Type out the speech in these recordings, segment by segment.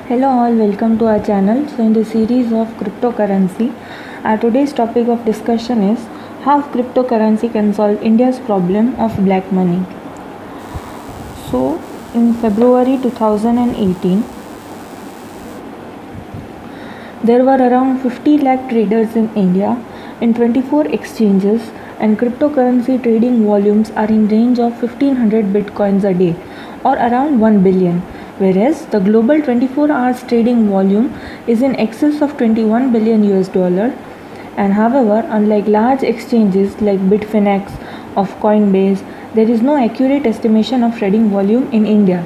Hello all, welcome to our channel. So in the series of cryptocurrency, our today's topic of discussion is how cryptocurrency can solve India's problem of black money. So in February 2018, there were around 50 lakh traders in India in 24 exchanges, and cryptocurrency trading volumes are in range of 1500 bitcoins a day or around 1 billion. Whereas the global 24 hours trading volume is in excess of 21 billion US dollar. And however, unlike large exchanges like Bitfinex of Coinbase, there is no accurate estimation of trading volume in India.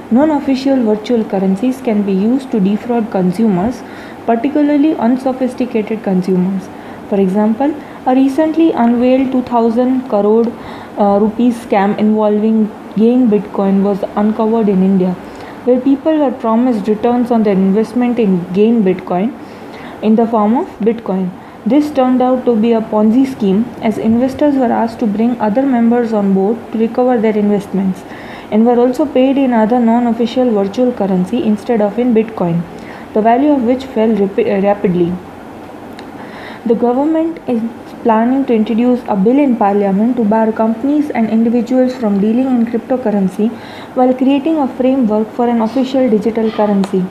Non-official virtual currencies can be used to defraud consumers, particularly unsophisticated consumers. For example, a recently unveiled 2000 crore rupees scam involving Gain Bitcoin was uncovered in India, where people were promised returns on their investment in Gain Bitcoin in the form of Bitcoin. This turned out to be a Ponzi scheme, as investors were asked to bring other members on board to recover their investments and were also paid in other non-official virtual currency instead of in Bitcoin, the value of which fell rapidly. The government is planning to introduce a bill in Parliament to bar companies and individuals from dealing in cryptocurrency while creating a framework for an official digital currency.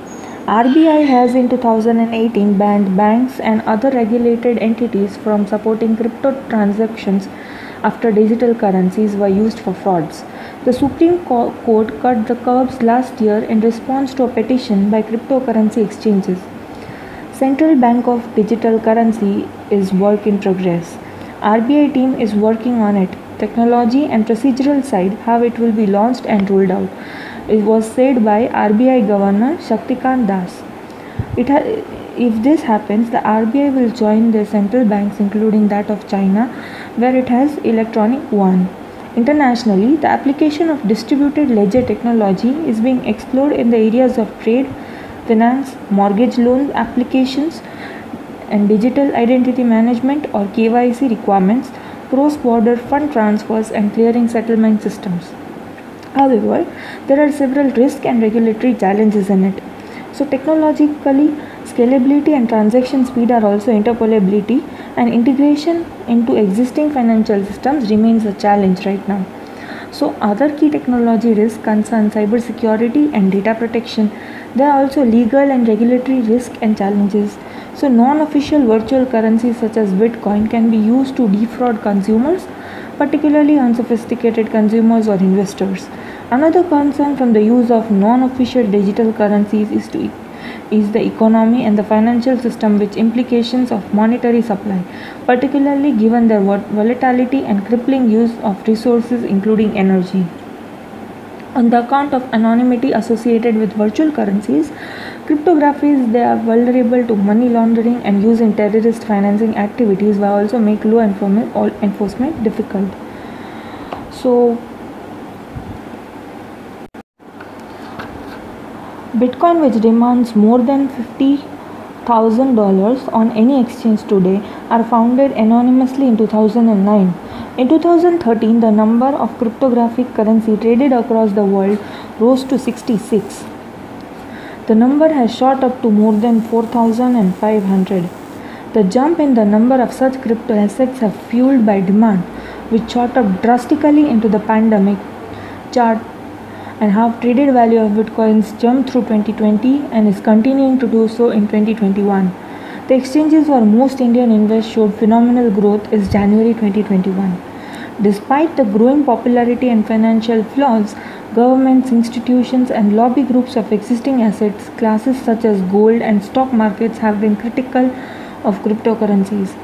RBI has in 2018 banned banks and other regulated entities from supporting crypto transactions after digital currencies were used for frauds. The Supreme Court cut the curbs last year in response to a petition by cryptocurrency exchanges. Central Bank of Digital Currency is work in progress. RBI team is working on it. Technology and procedural side, how it will be launched and rolled out. It was said by RBI Governor Shaktikant Das. If this happens, the RBI will join the central banks, including that of China, where it has electronic yuan. Internationally, the application of distributed ledger technology is being explored in the areas of trade, finance, mortgage loan applications, and digital identity management or KYC requirements, cross-border fund transfers, and clearing settlement systems. However, there are several risk and regulatory challenges in it. So technologically, scalability and transaction speed are also interoperability, and integration into existing financial systems remains a challenge right now. So other key technology risks concern cybersecurity and data protection. There are also legal and regulatory risks and challenges. So non-official virtual currencies such as Bitcoin can be used to defraud consumers, particularly unsophisticated consumers or investors. Another concern from the use of non-official digital currencies is the economy and the financial system, with implications of monetary supply, particularly given their volatility and crippling use of resources including energy. On the account of anonymity associated with virtual currencies, cryptographies, they are vulnerable to money laundering and use in terrorist financing activities, while also make law enforcement difficult. So Bitcoin, which demands more than $50,000 on any exchange today, are founded anonymously in 2009. In 2013, the number of cryptographic currency traded across the world rose to 66. The number has shot up to more than 4,500. The jump in the number of such crypto assets have fueled by demand, which shot up drastically into the pandemic chart, and have traded value of bitcoins jumped through 2020 and is continuing to do so in 2021. The exchanges where most Indian investors showed phenomenal growth is January 2021. Despite the growing popularity and financial flaws, governments, institutions, and lobby groups of existing assets classes such as gold and stock markets have been critical of cryptocurrencies.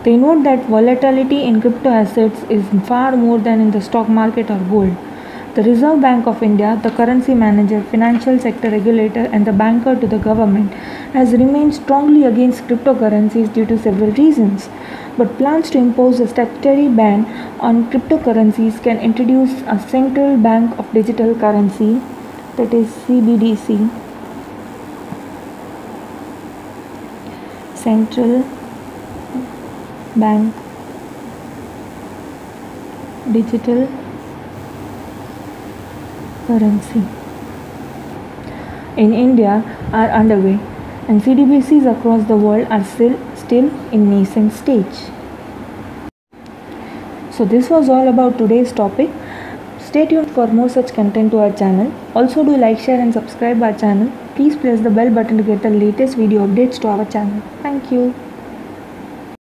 They note that volatility in crypto assets is far more than in the stock market or gold. The Reserve Bank of India, the currency manager, financial sector regulator, and the banker to the government, has remained strongly against cryptocurrencies due to several reasons. But plans to impose a statutory ban on cryptocurrencies can introduce a central bank of digital currency, that is CBDC, central bank digital currency. in India are underway, and CDBCs across the world are still in nascent stage. So this was all about today's topic. Stay tuned for more such content to our channel. Also do like, share and subscribe our channel. Please press the bell button to get the latest video updates to our channel. Thank you.